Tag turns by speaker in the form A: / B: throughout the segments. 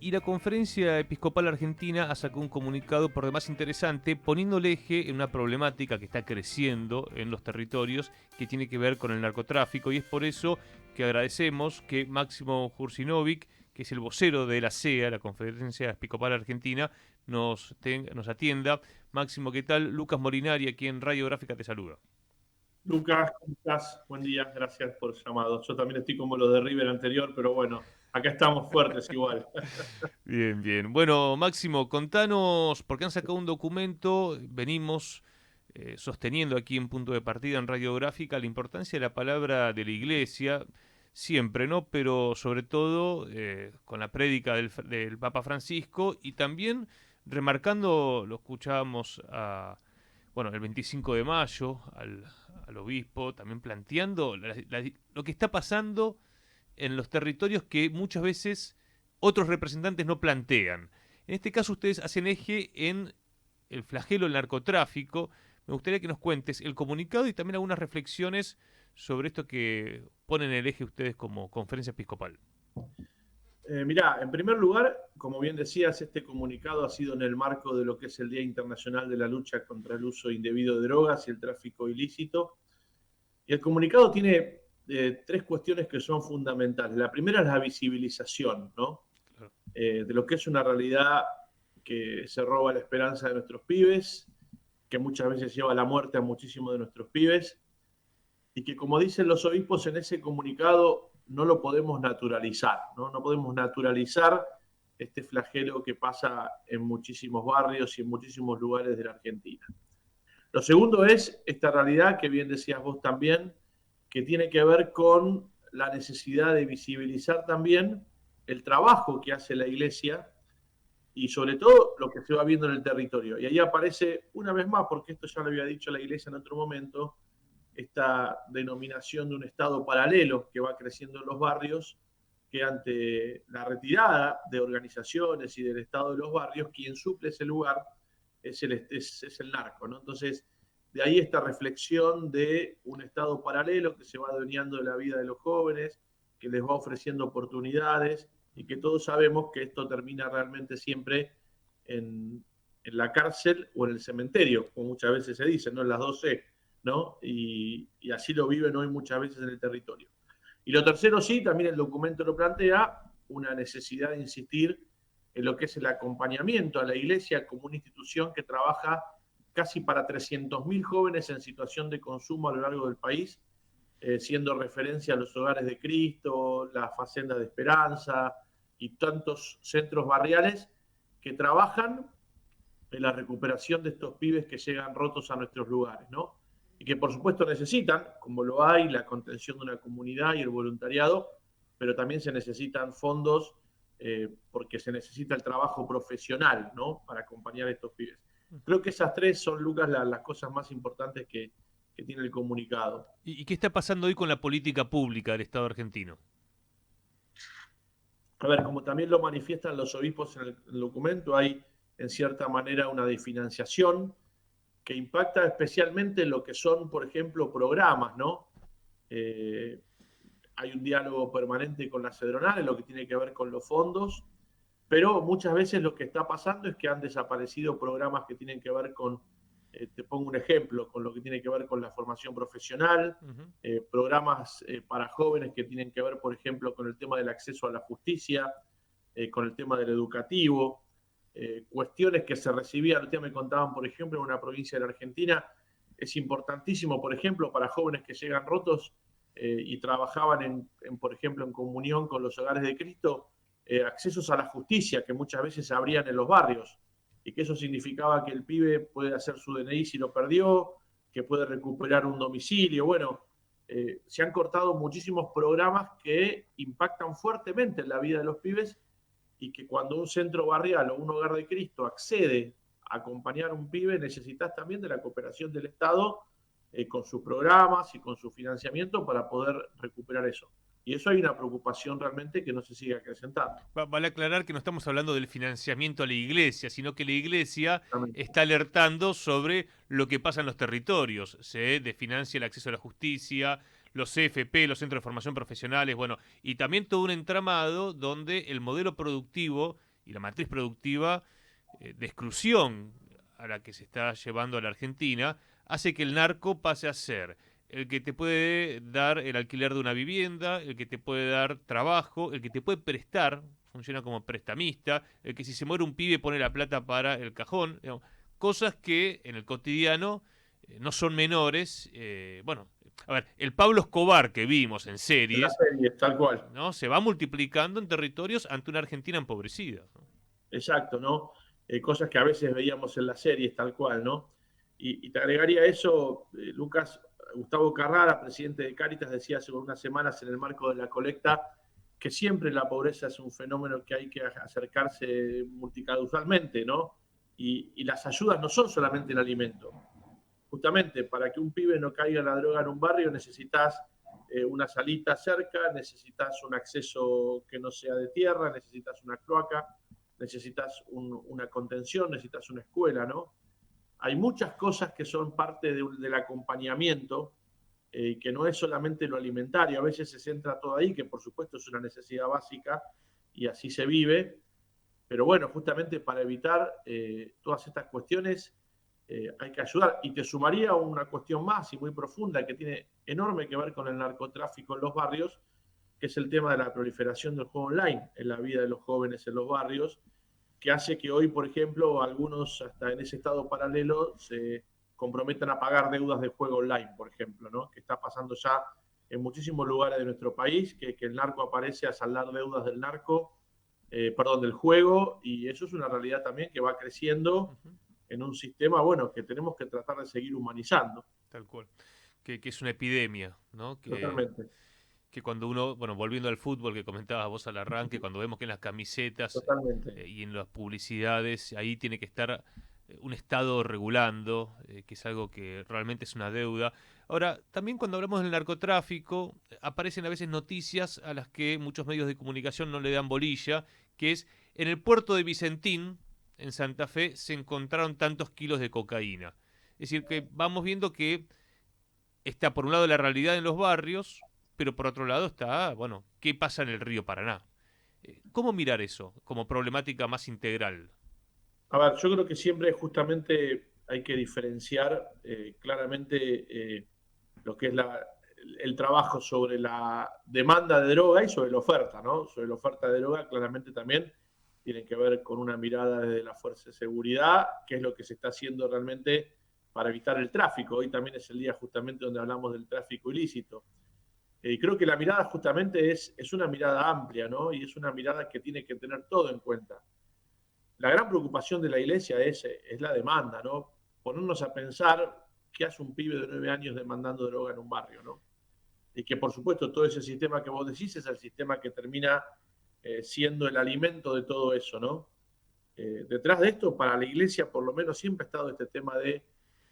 A: Y la Conferencia Episcopal Argentina ha sacado un comunicado por demás interesante, poniendo el eje en una problemática que está creciendo en los territorios, que tiene que ver con el narcotráfico, y es por eso que agradecemos que Máximo Jursinovic, que es el vocero de la CEA, la Conferencia Episcopal Argentina, nos atienda. Máximo, ¿qué tal? Lucas Molinari, aquí en Radiográfica, te saluda.
B: Lucas, ¿cómo estás? Buen día, gracias por el llamado. Yo también estoy como los de River anterior, pero bueno, acá estamos fuertes igual.
A: Bien, bien. Bueno, Máximo, contanos, porque han sacado un documento, venimos sosteniendo aquí en Punto de Partida en Radiográfica la importancia de la palabra de la Iglesia, siempre, ¿no? Pero sobre todo con la prédica del Papa Francisco y también remarcando, lo escuchábamos bueno, el 25 de mayo al obispo, también planteando lo que está pasando en los territorios que muchas veces otros representantes no plantean. En este caso ustedes hacen eje en el flagelo del narcotráfico. Me gustaría que nos cuentes el comunicado y también algunas reflexiones sobre esto que ponen el eje ustedes como conferencia episcopal.
B: Mirá, en primer lugar, como bien decías, este comunicado ha sido en el marco de lo que es el Día Internacional de la Lucha contra el Uso Indebido de Drogas y el Tráfico Ilícito. Y el comunicado tiene tres cuestiones que son fundamentales. La primera es la visibilización, ¿no?
A: Claro.
B: De lo que es una realidad que se roba la esperanza de nuestros pibes, que muchas veces lleva a la muerte a muchísimos de nuestros pibes, y que, como dicen los obispos en ese comunicado, no lo podemos naturalizar, ¿no? No podemos naturalizar este flagelo que pasa en muchísimos barrios y en muchísimos lugares de la Argentina. Lo segundo es esta realidad que bien decías vos también, que tiene que ver con la necesidad de visibilizar también el trabajo que hace la Iglesia y sobre todo lo que se va viendo en el territorio. Y ahí aparece una vez más, porque esto ya lo había dicho la Iglesia en otro momento, esta denominación de un Estado paralelo que va creciendo en los barrios, que ante la retirada de organizaciones y del Estado de los barrios, quien suple ese lugar es el narco, ¿no? Entonces, de ahí esta reflexión de un Estado paralelo que se va adueñando de la vida de los jóvenes, que les va ofreciendo oportunidades y que todos sabemos que esto termina realmente siempre en la cárcel o en el cementerio, como muchas veces se dice, ¿no? En las 12, ¿no? Y así lo viven hoy muchas veces en el territorio. Y lo tercero, sí, también el documento lo plantea, una necesidad de insistir en lo que es el acompañamiento a la Iglesia como una institución que trabaja casi para 300.000 jóvenes en situación de consumo a lo largo del país, siendo referencia a los hogares de Cristo, la Facenda de Esperanza y tantos centros barriales que trabajan en la recuperación de estos pibes que llegan rotos a nuestros lugares, ¿no? Y que por supuesto necesitan, como lo hay, la contención de una comunidad y el voluntariado, pero también se necesitan fondos porque se necesita el trabajo profesional, ¿no? Para acompañar a estos pibes. Creo que esas tres son, Lucas, las cosas más importantes que tiene el comunicado.
A: ¿Y qué está pasando hoy con la política pública del Estado argentino?
B: A ver, como también lo manifiestan los obispos en el documento, hay en cierta manera una desfinanciación que impacta especialmente en lo que son, por ejemplo, programas, ¿no? Eh, Hay un diálogo permanente con la Cedronal en lo que tiene que ver con los fondos, pero muchas veces lo que está pasando es que han desaparecido programas que tienen que ver con, te pongo un ejemplo, con lo que tiene que ver con la formación profesional,
A: Ujú.
B: programas para jóvenes que tienen que ver, por ejemplo, con el tema del acceso a la justicia, con el tema del educativo, cuestiones que se recibían, ya me contaban, por ejemplo, en una provincia de la Argentina, es importantísimo, por ejemplo, para jóvenes que llegan rotos y trabajaban, por ejemplo, en comunión con los hogares de Cristo, accesos a la justicia que muchas veces se abrían en los barrios y que eso significaba que el pibe puede hacer su DNI si lo perdió, que puede recuperar un domicilio. Bueno, se han cortado muchísimos programas que impactan fuertemente en la vida de los pibes y que cuando un centro barrial o un hogar de Cristo accede a acompañar a un pibe, necesitas también de la cooperación del Estado con sus programas y con su financiamiento para poder recuperar eso. Y eso hay una preocupación realmente que no se sigue acrecentando.
A: Vale aclarar que no estamos hablando del financiamiento a la iglesia, sino que la iglesia
B: Realmente.
A: está alertando sobre lo que pasa en los territorios. Se desfinancia el acceso a la justicia, los CFP, los centros de formación profesionales, bueno, y también todo un entramado donde el modelo productivo y la matriz productiva de exclusión a la que se está llevando a la Argentina hace que el narco pase a ser el que te puede dar el alquiler de una vivienda, el que te puede dar trabajo, el que te puede prestar, funciona como prestamista, el que si se muere un pibe pone la plata para el cajón, digamos, cosas que en el cotidiano no son menores. Bueno, a ver, el Pablo Escobar que vimos en
B: En la
A: series,
B: serie, tal cual.
A: ¿no? Se va multiplicando en territorios ante una Argentina empobrecida, ¿no?
B: Exacto, ¿no? Cosas que a veces veíamos en las series, tal cual, ¿no? Y te agregaría eso, Lucas, Gustavo Carrara, presidente de Cáritas, decía hace unas semanas en el marco de la colecta que siempre la pobreza es un fenómeno que hay que acercarse multicausalmente, ¿no? Y las ayudas no son solamente el alimento. Justamente para que un pibe no caiga en la droga en un barrio necesitas una salita cerca, necesitas un acceso que no sea de tierra, necesitas una cloaca, necesitas una contención, necesitas una escuela, ¿no? Hay muchas cosas que son parte del acompañamiento, que no es solamente lo alimentario, a veces se centra todo ahí, que por supuesto es una necesidad básica y así se vive, pero bueno, justamente para evitar todas estas cuestiones hay que ayudar. Y te sumaría una cuestión más y muy profunda que tiene enorme que ver con el narcotráfico en los barrios, que es el tema de la proliferación del juego online en la vida de los jóvenes en los barrios, que hace que hoy, por ejemplo, algunos hasta en ese estado paralelo se comprometan a pagar deudas de juego online, por ejemplo, ¿no? Que está pasando ya en muchísimos lugares de nuestro país, que el narco aparece a saldar deudas del narco, perdón, del juego, y eso es una realidad también que va creciendo
A: Uh -huh.
B: en un sistema, bueno, que tenemos que tratar de seguir humanizando.
A: Tal cual. Que es una epidemia, ¿no?
B: Totalmente,
A: Que cuando uno, bueno, volviendo al fútbol que comentabas vos al arranque, cuando vemos que en las camisetas
B: totalmente.
A: y en las publicidades, ahí tiene que estar un Estado regulando, que es algo que realmente es una deuda. Ahora, también cuando hablamos del narcotráfico, aparecen a veces noticias a las que muchos medios de comunicación no le dan bolilla, que es en el puerto de Vicentín, en Santa Fe, se encontraron tantos kilos de cocaína. Es decir, que vamos viendo que está por un lado la realidad en los barrios, pero por otro lado está, bueno, ¿qué pasa en el río Paraná? ¿Cómo mirar eso como problemática más integral?
B: A ver, yo creo que siempre justamente hay que diferenciar claramente lo que es el trabajo sobre la demanda de droga y sobre la oferta, ¿no? Sobre la oferta de droga claramente también tiene que ver con una mirada desde la fuerza de seguridad, qué es lo que se está haciendo realmente para evitar el tráfico. Hoy también es el día justamente donde hablamos del tráfico ilícito. Y creo que la mirada justamente es una mirada amplia, ¿no? Y es una mirada que tiene que tener todo en cuenta. La gran preocupación de la iglesia es la demanda, ¿no? Ponernos a pensar qué hace un pibe de 9 años demandando droga en un barrio, ¿no? Y que por supuesto todo ese sistema que vos decís es el sistema que termina siendo el alimento de todo eso, ¿no? Detrás de esto, para la iglesia por lo menos siempre ha estado este tema de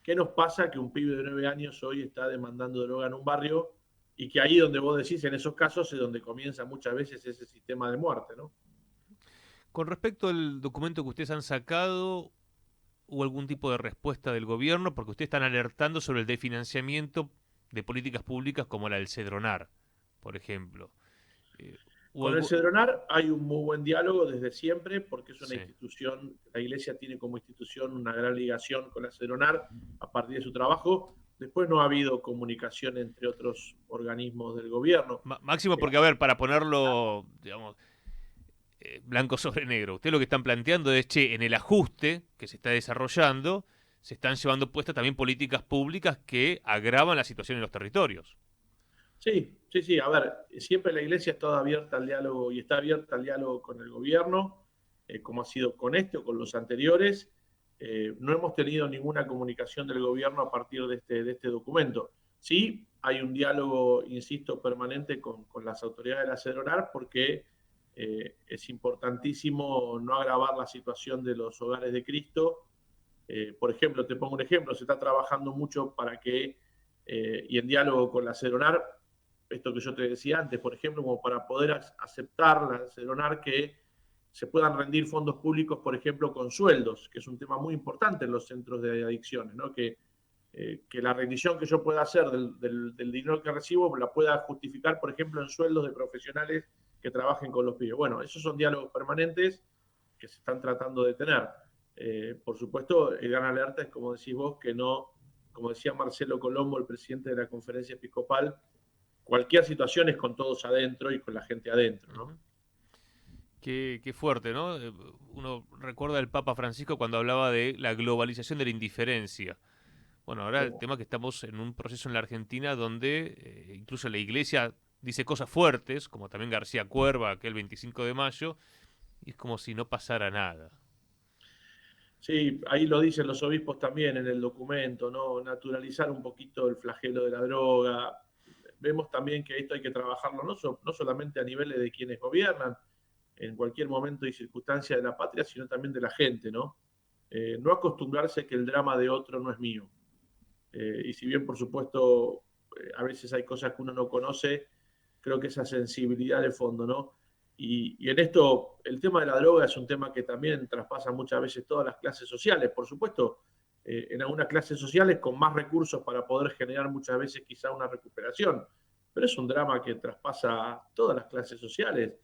B: qué nos pasa que un pibe de 9 años hoy está demandando droga en un barrio y que ahí donde vos decís, en esos casos es donde comienza muchas veces ese sistema de muerte, ¿no?
A: Con respecto al documento que ustedes han sacado, ¿hubo algún tipo de respuesta del gobierno? Porque ustedes están alertando sobre el desfinanciamiento de políticas públicas como la del Cedronar, por ejemplo. Eh, ¿Hubo
B: Con el
A: algo?
B: Cedronar hay un muy buen diálogo desde siempre, porque es una
A: Sí.
B: institución, la Iglesia tiene como institución una gran ligación con la Cedronar a partir de su trabajo. Después no ha habido comunicación entre otros organismos del gobierno.
A: Máximo porque, a ver, para ponerlo, digamos, blanco sobre negro, ustedes lo que están planteando es, che, en el ajuste que se está desarrollando, se están llevando puestas también políticas públicas que agravan la situación en los territorios.
B: Sí, sí, sí. A ver, siempre la Iglesia está abierta al diálogo y está abierta al diálogo con el gobierno, como ha sido con este o con los anteriores. No hemos tenido ninguna comunicación del gobierno a partir de este documento. Sí, hay un diálogo, insisto, permanente con las autoridades de la CEDRONAR porque es importantísimo no agravar la situación de los hogares de Cristo. Por ejemplo, te pongo un ejemplo, se está trabajando mucho para que, y en diálogo con la CEDRONAR, esto que yo te decía antes, por ejemplo, como para poder aceptar la CEDRONAR que se puedan rendir fondos públicos, por ejemplo, con sueldos, que es un tema muy importante en los centros de adicciones, ¿no? Que la rendición que yo pueda hacer del dinero que recibo la pueda justificar, por ejemplo, en sueldos de profesionales que trabajen con los pibes. Bueno, esos son diálogos permanentes que se están tratando de tener. Por supuesto, el gran alerta es, como decís vos, que no, como decía Marcelo Colombo, el presidente de la Conferencia Episcopal, cualquier situación es con todos adentro y con la gente adentro, ¿no?
A: Ujú. Qué fuerte, ¿no? Uno recuerda al Papa Francisco cuando hablaba de la globalización de la indiferencia. Bueno, ahora el tema es que estamos en un proceso en la Argentina donde incluso la iglesia dice cosas fuertes, como también García Cuerva, aquel 25 de mayo, y es como si no pasara nada.
B: Sí, ahí lo dicen los obispos también en el documento, ¿no? Naturalizar un poquito el flagelo de la droga. Vemos también que esto hay que trabajarlo no solamente a niveles de quienes gobiernan en cualquier momento y circunstancia de la patria, sino también de la gente, ¿no? No acostumbrarse que el drama de otro no es mío. Y si bien, por supuesto, a veces hay cosas que uno no conoce, creo que esa sensibilidad de fondo, ¿no? Y en esto, el tema de la droga es un tema que también traspasa muchas veces todas las clases sociales. Por supuesto, en algunas clases sociales con más recursos para poder generar muchas veces quizá una recuperación, pero es un drama que traspasa todas las clases sociales,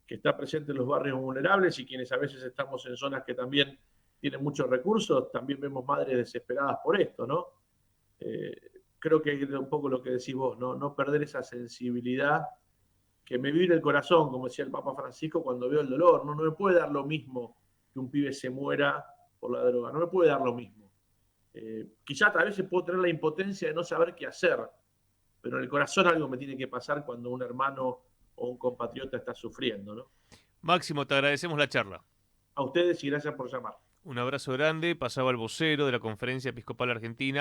B: que está presente en los barrios vulnerables y quienes a veces estamos en zonas que también tienen muchos recursos, también vemos madres desesperadas por esto, ¿no? Creo que es un poco lo que decís vos, ¿no? No perder esa sensibilidad que me vibre el corazón, como decía el Papa Francisco, cuando veo el dolor. No me puede dar lo mismo que un pibe se muera por la droga, no me puede dar lo mismo. Quizás a veces puedo tener la impotencia de no saber qué hacer, pero en el corazón algo me tiene que pasar cuando un hermano o un compatriota está sufriendo, ¿no?
A: Máximo, te agradecemos la charla.
B: A ustedes y gracias por llamar.
A: Un abrazo grande, pasaba el vocero de la Conferencia Episcopal Argentina.